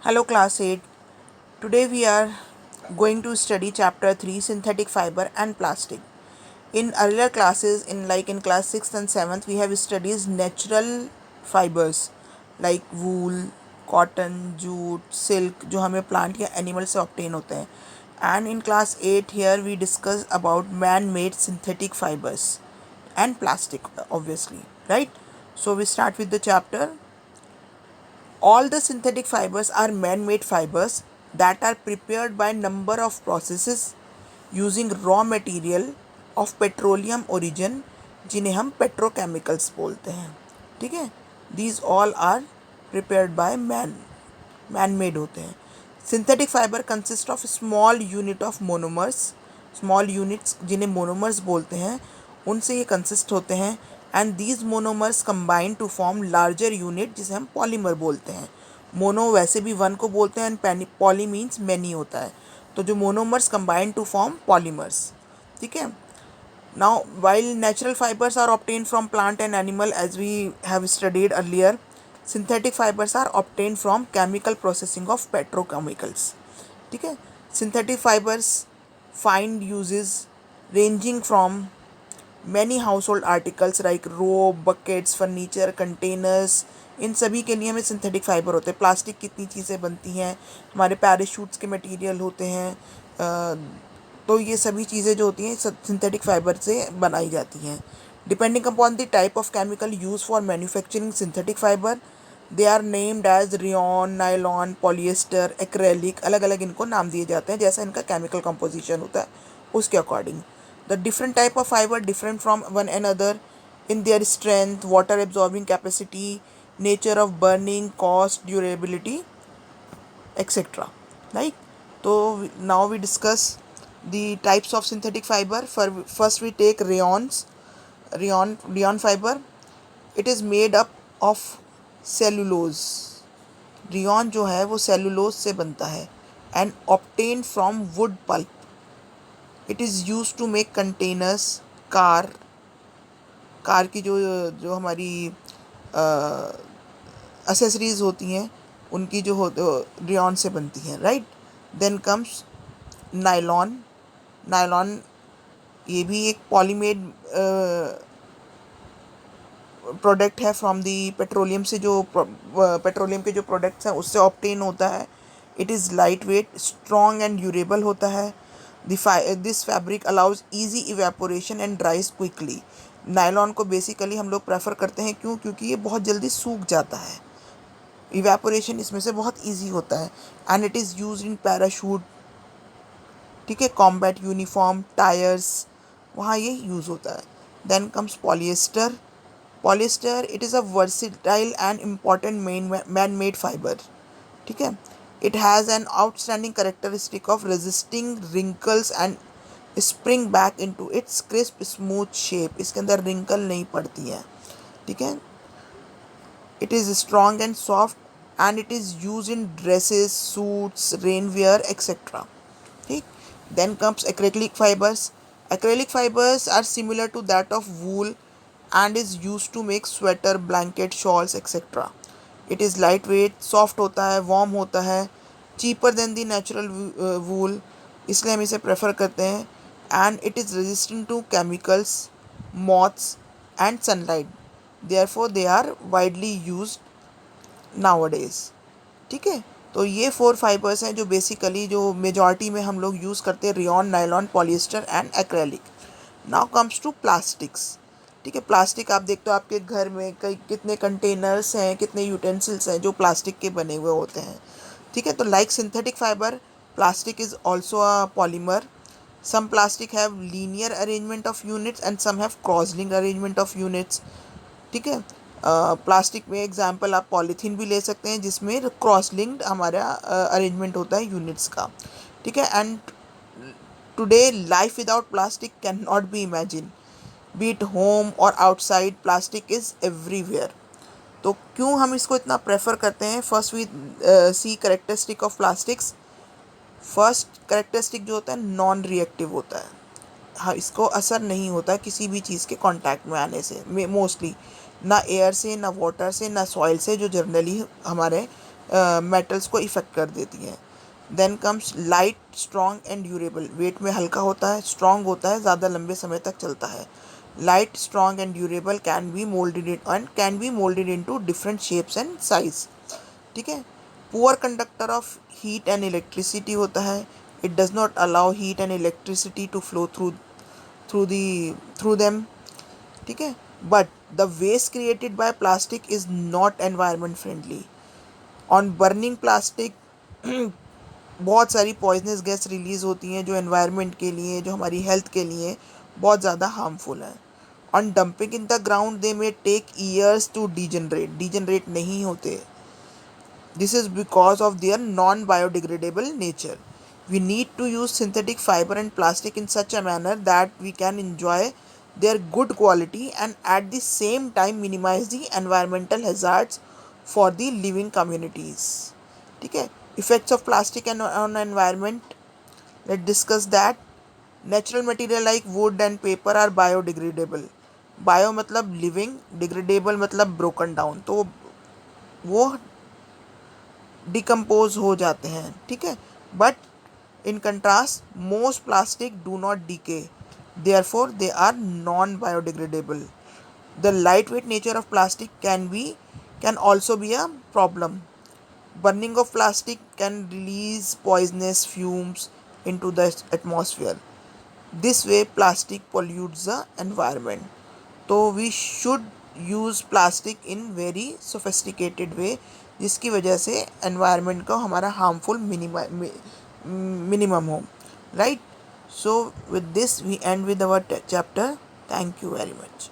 Hello class 8. Today we are going to study chapter 3 synthetic fiber and plastic. In earlier classes in class 6th and 7th we have studied natural fibers like wool, cotton, jute, silk जो हमें plant या animal से obtain होते हैं. And in class 8 here we discuss about man-made synthetic fibers and plastic obviously, right? So we start with the chapter. All the synthetic fibers are man-made fibers that are prepared by number of processes using raw material of petroleum origin जिन्हें हम petrochemicals बोलते हैं. ठीक है. These all are prepared by man made होते हैं. Synthetic fiber consist of small unit of monomers. Small units जिन्हें monomers बोलते हैं उनसे ये consist होते हैं and these monomers combine to form larger unit जिसे हम polymer बोलते हैं. मोनो वैसे भी वन को बोलते हैं एंड पॉली मीन्स मैनी होता है. तो जो monomers combine to form polymers. ठीक है. Now, while natural fibers are obtained from plant and animal, as we have studied earlier, synthetic fibers are obtained from chemical processing of petrochemicals. ठीक है. Synthetic fibers find uses ranging from many household articles like rope, buckets, furniture, containers. इन सभी के लिए हमें synthetic fibre होते हैं. Plastic कितनी चीज़ें बनती हैं, हमारे पैराशूट्स के मटेरियल होते हैं. तो ये सभी चीज़ें जो होती हैं सिंथेटिक फाइबर से बनाई जाती हैं. Depending upon the type of chemical use for manufacturing synthetic fibre they are named as rayon, nylon, polyester, acrylic. अलग अलग इनको नाम दिए जाते हैं जैसा इनका केमिकल कंपोजिशन होता है उसके according. The different type of fiber different from one another in their strength, water absorbing capacity, nature of burning, cost, durability, etc. Right? So now we discuss the types of synthetic fiber. First we take rayons. Rayon fiber. It is made up of cellulose. Rayon जो है वो cellulose से बनता है and obtained from wood pulp. It is use to make containers. Car की जो जो हमारी एसेसरीज होती हैं उनकी जो रेयॉन से बनती हैं. Right. Then comes nylon. Nylon ये भी एक पॉलीमेड प्रोडक्ट है फ्रॉम दी पेट्रोलियम से. जो पेट्रोलियम के जो प्रोडक्ट्स हैं उससे ऑब्टेन होता है. It is light wait, strong and durable होता है. This fabric allows easy evaporation and ड्राइज quickly. Nylon को बेसिकली हम लोग प्रेफर करते हैं क्योंकि ये बहुत जल्दी सूख जाता है. इवेपोरेशन इसमें से बहुत ईजी होता है and it is use in parachute. ठीक है. कॉम्बैट यूनिफॉर्म, टायर्स, वहाँ ये यूज़ होता है. Then comes polyester. Polyester it is a versatile and important man made fibre. ठीक है. It has an outstanding characteristic of resisting wrinkles and spring back into its crisp smooth shape. इसके अंदर wrinkle नहीं पड़ती है. ठीक है. It is strong and soft and it is used in dresses, suits, rainwear, etc. ठीक. Then comes acrylic fibers. Acrylic fibers are similar to that of wool and is used to make sweater, blanket, shawls, etc. It is light weight, soft होता है, warm होता है, cheaper than the natural wool, इसलिए हम इसे prefer करते हैं. And it is resistant to chemicals, moths and sunlight. Therefore they are widely used nowadays. ठीक है. तो ये 4 फाइबर्स हैं जो बेसिकली जो मेजॉरिटी में हम लोग यूज़ करते हैं. Rayon, nylon, polyester and acrylic. Now comes to plastics. ठीक है. प्लास्टिक आप देखते हो आपके घर में कई कितने कंटेनर्स हैं, कितने यूटेंसिल्स हैं जो प्लास्टिक के बने हुए होते हैं. ठीक है. तो like synthetic fibre, plastic is also a polymer. Some plastic have linear arrangement of units and some have cross linked arrangement of units. ठीक है. प्लास्टिक में एग्जांपल आप पॉलीथीन भी ले सकते हैं जिसमें क्रॉस लिंक्ड हमारा अरेंजमेंट होता है यूनिट्स का. ठीक है. And today life without plastic can not be imagine. Be it home और आउटसाइड, प्लास्टिक इज़ एवरीवेयर. तो क्यों हम इसको इतना प्रेफर करते हैं? First we see characteristic of plastics. First characteristic जो होता है नॉन रिएक्टिव होता है. हाँ, इसको असर नहीं होता किसी भी चीज़ के कांटेक्ट में आने से. मोस्टली ना एयर से, ना वाटर से, ना सॉइल से, जो जनरली हमारे मेटल्स को इफेक्ट कर देती हैं। Then comes light, strong and durable, weight में हल्का होता है, स्ट्रॉन्ग होता है, ज़्यादा लंबे समय तक चलता है। Light, strong and durable can be moulded into different shapes and size. ठीक है। Poor conductor of heat and electricity होता है, it does not allow heat and electricity to flow through them. ठीक है। But the waste created by plastic is not environment friendly. On burning plastic बहुत सारी poisonous gas release होती हैं जो environment के लिए, जो हमारी हेल्थ के लिए बहुत ज़्यादा हार्मफुल है। On dumping in the ground they may take years to degenerate नहीं होते। This is because of their non biodegradable nature. We need to use synthetic fiber and plastic in such a manner that we can enjoy their good quality and at the same time minimize the environmental hazards for the living communities. ठीक है। Effects of plastic and on environment, let's discuss that. Natural material like wood and paper are biodegradable. Bio मतलब living, degradable मतलब broken down, तो वो decompose हो जाते हैं। ठीक है। But in contrast most plastic do not decay, therefore they are non biodegradable. The light weight nature of plastic can also be a problem. Burning of plastic can release poisonous fumes into the atmosphere. This way plastic pollutes the environment. तो we should use plastic in very sophisticated way, जिसकी वजह से environment का हमारा harmful minimum हो, right. So with this we end with our chapter. Thank you very much.